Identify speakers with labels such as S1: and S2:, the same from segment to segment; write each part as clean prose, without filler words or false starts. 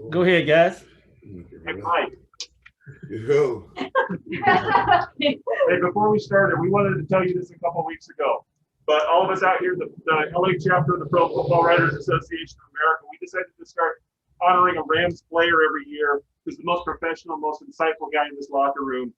S1: Go ahead, guys.
S2: Hey, Mike.
S3: Yo.
S2: Hey, before we started, we wanted to tell you this a couple weeks ago, but all of us out here, the LA chapter of the Pro Football Writers Association of America, we decided to start honoring a Rams player every year who's the most professional, most insightful guy in this locker room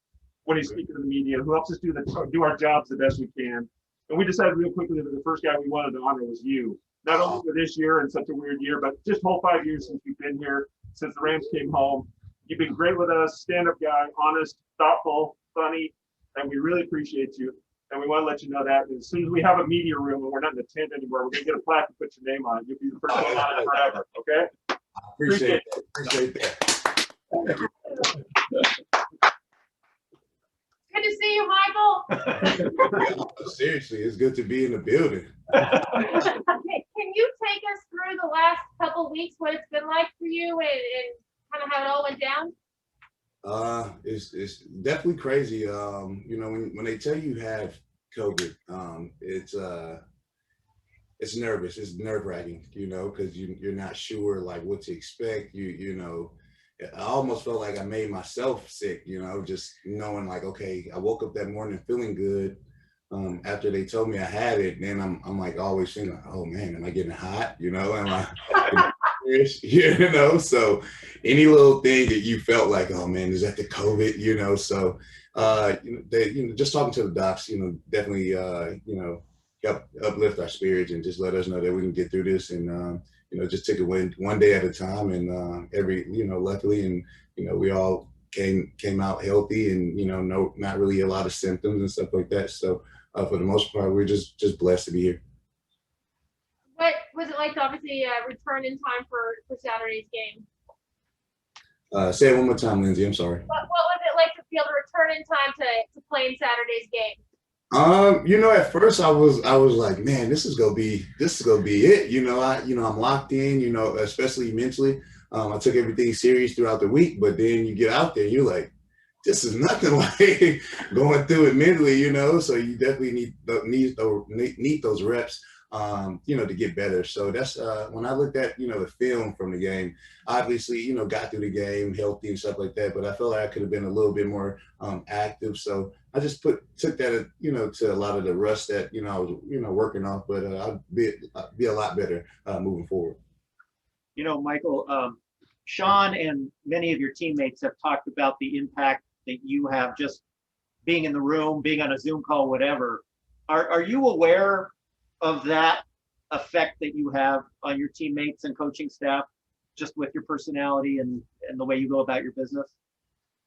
S2: when he's speaking to the media, who helps us do our jobs the best we can. And we decided real quickly that the first guy we wanted to honor was you. Not only for this year and such a weird year, but just whole 5 years since you've been here, since the Rams came home. You've been great with us, stand-up guy, honest, thoughtful, funny, and we really appreciate you. And we want to let you know that as soon as we have a media room and we're not in the tent anymore, we're going to get a plaque and put your name on it. You'll be the first one on it forever, okay?
S3: I appreciate that. Appreciate that.
S4: Good to see you, Michael.
S3: Seriously, it's good to be in the building.
S4: Can you take us through the last couple weeks, what it's been like for you and kind of how it all went down?
S3: It's definitely crazy. You know, when they tell you have COVID, it's nervous. It's nerve-wracking, you know, because you're not sure like what to expect. You know, I almost felt like I made myself sick, you know, just knowing like, okay, I woke up that morning feeling good. After they told me I had it, then I'm like always thinking, oh man, am I getting hot? You know, am I, you know? So any little thing that you felt like, oh man, is that the COVID? You know, so just talking to the docs, you know, definitely you know, help uplift our spirits and just let us know that we can get through this and you know, just take it one day at a time and you know, luckily and you know, we all came out healthy and you know, not really a lot of symptoms and stuff like that. So for the most part, we're just blessed to be here.
S4: What was it like to obviously return in time for Saturday's game?
S3: Say it one more time, Lindsay. I'm sorry.
S4: What was it like to be able to return in time to play in Saturday's game?
S3: You know, at first I was like, man, this is gonna be it. You know, I'm locked in. You know, especially mentally. I took everything serious throughout the week, but then you get out there, and you're like, this is nothing like going through it mentally. You know, so you definitely need those reps. You know, to get better. So that's when I looked at, you know, the film from the game, obviously, you know, got through the game healthy and stuff like that, but I felt like I could have been a little bit more active. So I just took that, you know, to a lot of the rust that, you know, I was, you know, working off, but I'll be a lot better moving forward.
S5: You know, Michael, Sean and many of your teammates have talked about the impact that you have just being in the room, being on a Zoom call, whatever. Are you aware of that effect that you have on your teammates and coaching staff, just with your personality and the way you go about your business?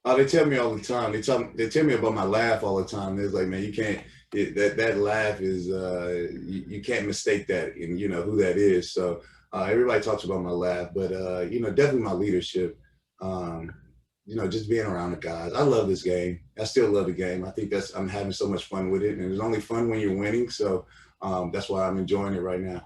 S3: They tell me all the time. They tell me about my laugh all the time. They're like, man, you can't. That laugh is you can't mistake that, and you know who that is. So everybody talks about my laugh, but you know, definitely my leadership. You know, just being around the guys. I love this game. I still love the game. I think I'm having so much fun with it, and it's only fun when you're winning. So. That's why I'm enjoying it right now,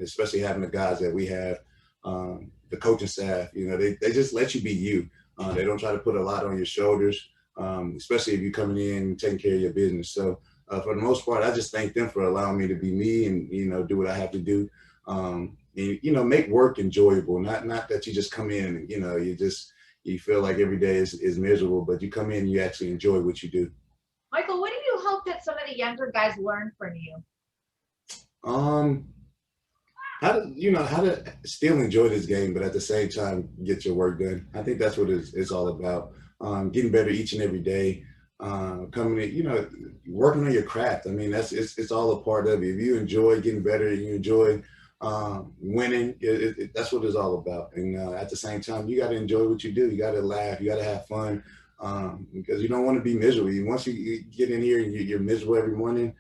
S3: especially having the guys that we have, the coaching staff, you know, they just let you be you. They don't try to put a lot on your shoulders, especially if you're coming in and taking care of your business. So for the most part, I just thank them for allowing me to be me and, you know, do what I have to do. And, you know, make work enjoyable, not that you just come in and, you know, you feel like every day is miserable, but you come in and you actually enjoy what you do.
S6: Michael, what do you hope that some of the younger guys learn from you?
S3: How to still enjoy this game, but at the same time get your work done. I think that's what it's all about. Getting better each and every day. Coming in, you know, working on your craft. I mean, it's all a part of it. If you enjoy getting better, you enjoy winning. That's what it's all about. And at the same time, you got to enjoy what you do. You got to laugh. You got to have fun because you don't want to be miserable. Once you get in here and you're miserable every morning.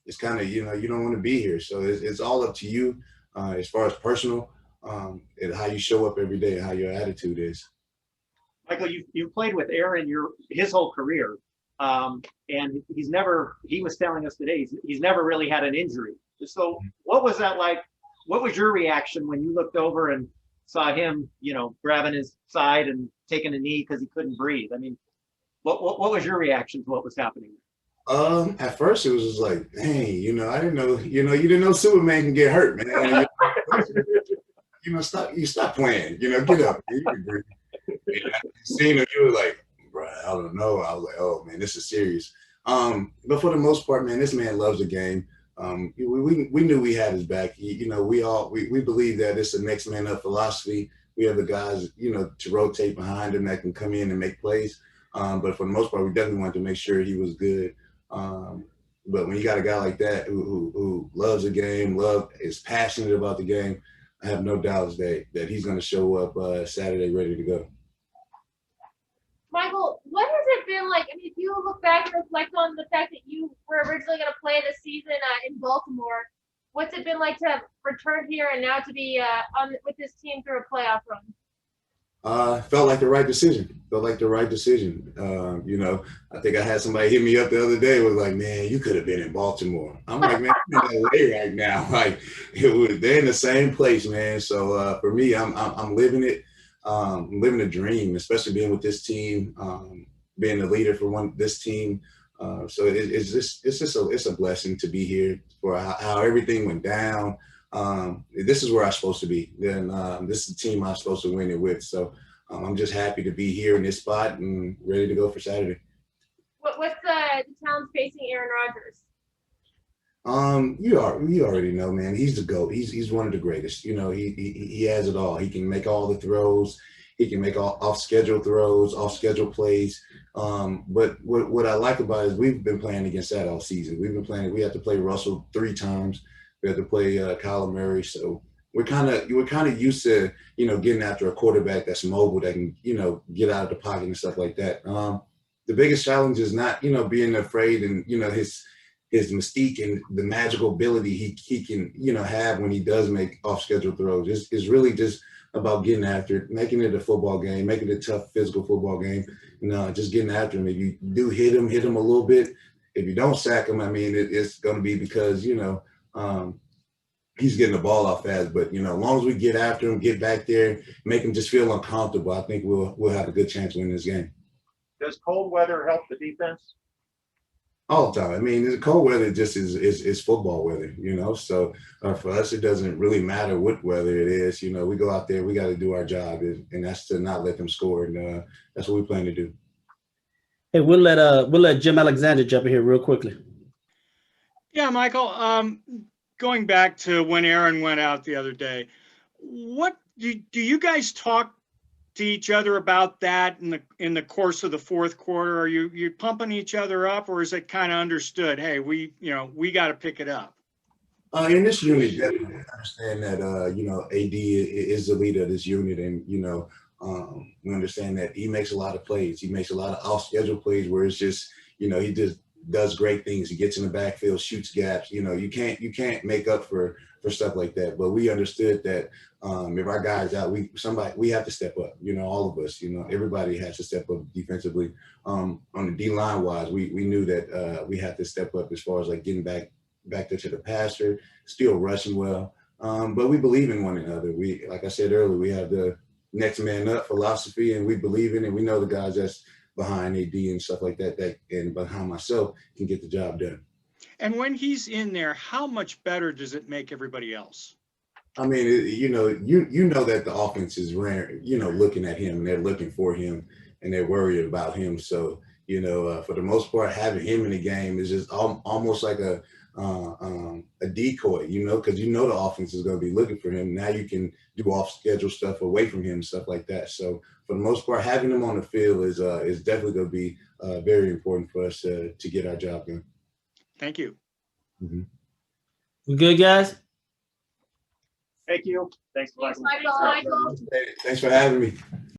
S3: It's kind of, you know, you don't want to be here. So it's all up to you as far as personal and how you show up every day and how your attitude is.
S5: Michael, you played with Aaron his whole career. And he was telling us today, he's never really had an injury. So what was that like? What was your reaction when you looked over and saw him, you know, grabbing his side and taking a knee because he couldn't breathe? I mean, what was your reaction to what was happening?
S3: At first it was just like, dang, you know, I didn't know, you didn't know Superman can get hurt, man. stop playing. Get up. You can breathe. And after you seen him, you were like, bro, I don't know. I was like, oh man, this is serious. But for the most part, man, this man loves the game. We knew we had his back. We believe that it's a next man up philosophy. We have the guys, to rotate behind him that can come in and make plays. But for the most part, we definitely wanted to make sure he was good. But when you got a guy like that who loves the game, is passionate about the game, I have no doubts that he's going to show up Saturday ready to go.
S4: Michael, what has it been like? I mean, if you look back and reflect on the fact that you were originally going to play this season in Baltimore, what's it been like to return here and now to be with this team through a playoff run?
S3: Felt like the right decision. I think I had somebody hit me up the other day, was like, man, you could have been in Baltimore. I'm like, man, I'm in LA right now. Like, they're in the same place, man. So for me, I'm living it. Living a dream, especially being with this team, being the leader for this team. So it's a blessing to be here for how everything went down. This is where I'm supposed to be. Then this is the team I'm supposed to win it with. So I'm just happy to be here in this spot and ready to go for Saturday.
S4: What's the challenge facing Aaron Rodgers?
S3: You already know, man. He's the GOAT. He's one of the greatest. He has it all. He can make all the throws. He can make all off-schedule throws, off-schedule plays. But what I like about it is we've been playing against that all season. We had to play Russell 3 times. We had to play Kyler Murray. So we're kind of used to, getting after a quarterback that's mobile, that can, get out of the pocket and stuff like that. The biggest challenge is not, being afraid and, his mystique and the magical ability he can, have when he does make off-schedule throws. It's really just about getting after it, making it a football game, making it a tough physical football game, just getting after him. If you do hit him a little bit. If you don't sack him, I mean, it's going to be because, he's getting the ball off fast. But, as long as we get after him, get back there, make him just feel uncomfortable, I think we'll have a good chance to win this game.
S5: Does cold weather help the defense?
S3: All the time. I mean, the cold weather just is football weather, So for us, it doesn't really matter what weather it is. We go out there, we got to do our job, and that's to not let them score. And that's what we plan to do.
S1: Hey, we'll let Jim Alexander jump in here real quickly.
S7: Yeah, Michael. Going back to when Aaron went out the other day, what do you guys talk to each other about that in the course of the fourth quarter? Are you pumping each other up, or is it kind of understood? Hey, we got to pick it up.
S3: In this unit, definitely understand that AD is the leader of this unit, and we understand that he makes a lot of plays. He makes a lot of off-schedule plays where it's just he just does great things. He gets in the backfield, shoots gaps. You can't make up for stuff like that. But we understood that if our guys out, we have to step up. All of us. Everybody has to step up defensively. On the D-line wise, we knew that we had to step up as far as like getting back there to the passer, still rushing well. But we believe in one another. Like I said earlier, we have the next man up philosophy, and we believe in it. We know the guys that's behind AD and stuff like that and behind myself can get the job done.
S7: And when he's in there, how much better does it make everybody else?
S3: I mean, you know that the offense is looking at him, and they're looking for him, and they're worried about him. So, for the most part, having him in the game is just almost like a decoy, because the offense is going to be looking for him. Now you can do off-schedule stuff away from him, stuff like that. So for the most part, having him on the field is definitely going to be very important for us to get our job done.
S7: Thank you.
S3: Mm-hmm.
S1: We good, guys?
S5: Thanks, Michael.
S4: Thanks, Michael.
S3: Thanks for having me.